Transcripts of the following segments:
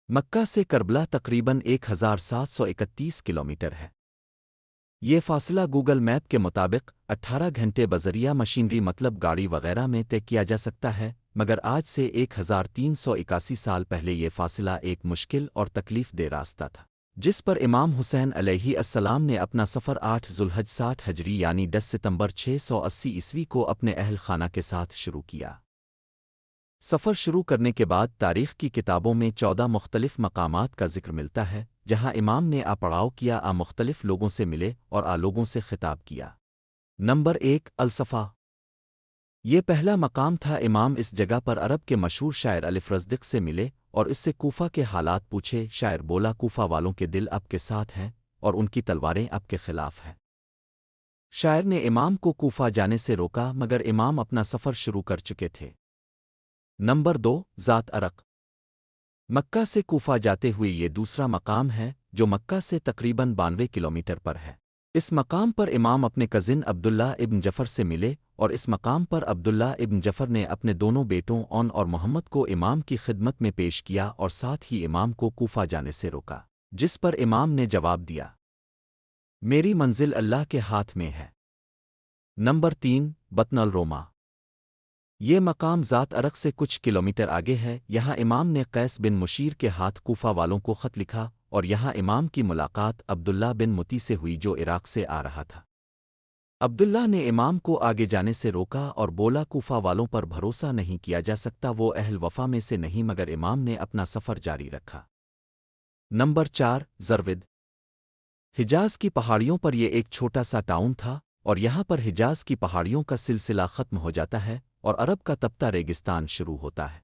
مکہ سے کربلا تقریباً 1731 کلومیٹر ہے۔ یہ فاصلہ گوگل میپ کے مطابق 18 گھنٹے بذریعہ مشینری مطلب گاڑی وغیرہ میں طے کیا جا سکتا ہے، مگر آج سے 1381 سال پہلے یہ فاصلہ ایک مشکل اور تکلیف دہ راستہ تھا، جس پر امام حسین علیہ السلام نے اپنا سفر 8 ذوالحج 60 ہجری یعنی 10 ستمبر 680 کو اپنے اہل خانہ کے ساتھ شروع کیا۔ سفر شروع کرنے کے بعد تاریخ کی کتابوں میں 14 مختلف مقامات کا ذکر ملتا ہے جہاں امام نے پڑاؤ کیا، مختلف لوگوں سے ملے اور لوگوں سے خطاب کیا۔ نمبر 1 الصفا، یہ پہلا مقام تھا۔ امام اس جگہ پر عرب کے مشہور شاعر الفرزدق سے ملے اور اس سے کوفہ کے حالات پوچھے۔ شاعر بولا، کوفہ والوں کے دل اب کے ساتھ ہیں اور ان کی تلواریں اب کے خلاف ہیں۔ شاعر نے امام کو کوفہ جانے سے روکا، مگر امام اپنا سفر شروع کر چکے تھے۔ نمبر 2 ذات ارق، مکہ سے کوفہ جاتے ہوئے یہ دوسرا مقام ہے جو مکہ سے تقریباً 92 کلومیٹر پر ہے۔ اس مقام پر امام اپنے کزن عبداللہ ابن جفر سے ملے اور اس مقام پر عبداللہ ابن جفر نے اپنے دونوں بیٹوں اون اور محمد کو امام کی خدمت میں پیش کیا اور ساتھ ہی امام کو کوفہ جانے سے روکا، جس پر امام نے جواب دیا، میری منزل اللہ کے ہاتھ میں ہے۔ نمبر 3 بطن الروما، یہ مقام ذات ارق سے کچھ کلومیٹر آگے ہے۔ یہاں امام نے قیس بن مشیر کے ہاتھ کوفہ والوں کو خط لکھا اور یہاں امام کی ملاقات عبداللہ بن متی سے ہوئی جو عراق سے آ رہا تھا۔ عبداللہ نے امام کو آگے جانے سے روکا اور بولا، کوفہ والوں پر بھروسہ نہیں کیا جا سکتا، وہ اہل وفا میں سے نہیں، مگر امام نے اپنا سفر جاری رکھا۔ نمبر 4 زرود، حجاز کی پہاڑیوں پر یہ ایک چھوٹا سا ٹاؤن تھا اور یہاں پر حجاز کی پہاڑیوں کا سلسلہ ختم ہو جاتا ہے اور عرب کا تپتا ریگستان شروع ہوتا ہے۔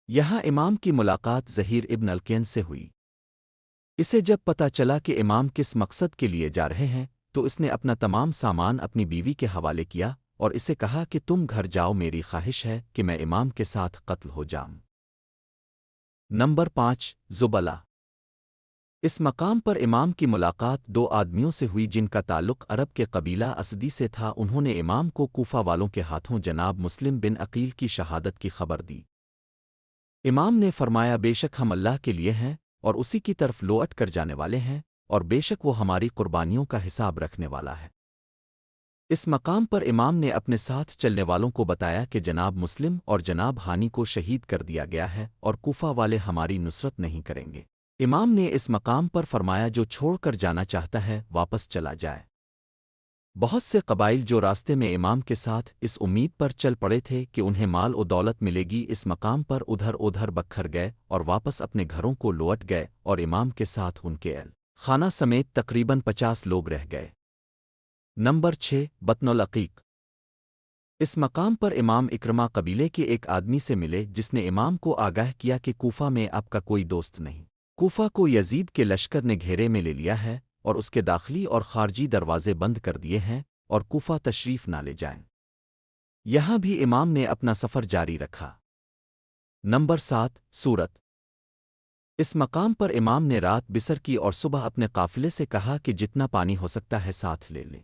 یہاں امام کی ملاقات زہیر ابن الکین سے ہوئی۔ اسے جب پتہ چلا کہ امام کس مقصد کے لیے جا رہے ہیں تو اس نے اپنا تمام سامان اپنی بیوی کے حوالے کیا اور اسے کہا کہ تم گھر جاؤ، میری خواہش ہے کہ میں امام کے ساتھ قتل ہو جاؤں۔ نمبر 5 زبلہ، اس مقام پر امام کی ملاقات 2 آدمیوں سے ہوئی جن کا تعلق عرب کے قبیلہ اسدی سے تھا۔ انہوں نے امام کو کوفہ والوں کے ہاتھوں جناب مسلم بن عقیل کی شہادت کی خبر دی۔ امام نے فرمایا، بے شک ہم اللہ کے لیے ہیں اور اسی کی طرف لوٹ کر جانے والے ہیں، اور بے شک وہ ہماری قربانیوں کا حساب رکھنے والا ہے۔ اس مقام پر امام نے اپنے ساتھ چلنے والوں کو بتایا کہ جناب مسلم اور جناب ہانی کو شہید کر دیا گیا ہے اور کوفہ والے ہماری نصرت نہیں کریں گے۔ امام نے اس مقام پر فرمایا، جو چھوڑ کر جانا چاہتا ہے واپس چلا جائے۔ بہت سے قبائل جو راستے میں امام کے ساتھ اس امید پر چل پڑے تھے کہ انہیں مال و دولت ملے گی، اس مقام پر ادھر بکھر گئے اور واپس اپنے گھروں کو لوٹ گئے اور امام کے ساتھ ان کے اہل خانہ سمیت تقریباً 50 لوگ رہ گئے۔ نمبر 6 بطن العقیق، اس مقام پر امام اکرمہ قبیلے کے ایک آدمی سے ملے جس نے امام کو آگاہ کیا کہ کوفہ میں آپ کا کوئی دوست نہیں۔ کوفہ کو یزید کے لشکر نے گھیرے میں لے لیا ہے اور اس کے داخلی اور خارجی دروازے بند کر دیے ہیں اور کوفہ تشریف نہ لے جائیں۔ یہاں بھی امام نے اپنا سفر جاری رکھا۔ نمبر 7 سورت، اس مقام پر امام نے رات بسر کی اور صبح اپنے قافلے سے کہا کہ جتنا پانی ہو سکتا ہے ساتھ لے لیں۔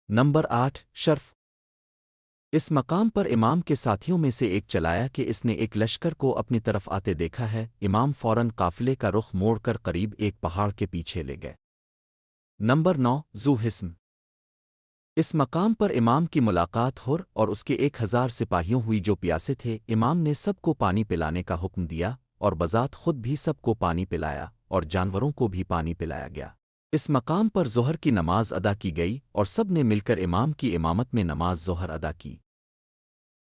نمبر 8 شرف، اس مقام پر امام کے ساتھیوں میں سے ایک چلایا کہ اس نے ایک لشکر کو اپنی طرف آتے دیکھا ہے۔ امام فوراً قافلے کا رخ موڑ کر قریب ایک پہاڑ کے پیچھے لے گئے۔ نمبر 9 ذو حسم، اس مقام پر امام کی ملاقات ہر اور اس کے 1000 سپاہیوں ہوئی جو پیاسے تھے۔ امام نے سب کو پانی پلانے کا حکم دیا اور بذات خود بھی سب کو پانی پلایا اور جانوروں کو بھی پانی پلایا گیا۔ اس مقام پر ظہر کی نماز ادا کی گئی اور سب نے مل کر امام کی امامت میں نماز ظہر ادا کی۔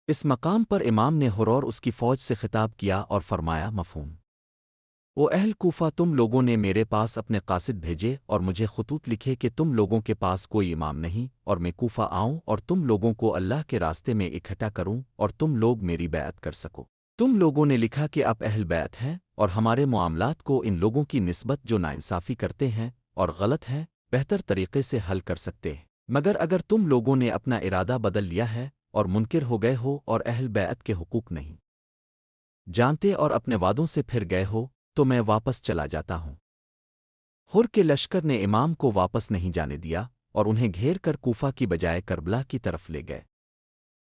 اس مقام پر امام نے ہر اور اس کی فوج سے خطاب کیا اور فرمایا، مفہوم، او اہل کوفہ، تم لوگوں نے میرے پاس اپنے قاصد بھیجے اور مجھے خطوط لکھے کہ تم لوگوں کے پاس کوئی امام نہیں اور میں کوفہ آؤں اور تم لوگوں کو اللہ کے راستے میں اکٹھا کروں اور تم لوگ میری بیعت کر سکو۔ تم لوگوں نے لکھا کہ آپ اہل بیعت ہیں اور ہمارے معاملات کو ان لوگوں کی نسبت جو ناانصافی کرتے ہیں اور غلط ہیں بہتر طریقے سے حل کر سکتے ہیں، مگر اگر تم لوگوں نے اپنا ارادہ بدل لیا ہے اور منکر ہو گئے ہو اور اہل بیعت کے حقوق نہیں جانتے اور اپنے وعدوں سے پھر گئے ہو تو میں واپس چلا جاتا ہوں۔ ہر کے لشکر نے امام کو واپس نہیں جانے دیا اور انہیں گھیر کر کوفہ کی بجائے کربلا کی طرف لے گئے۔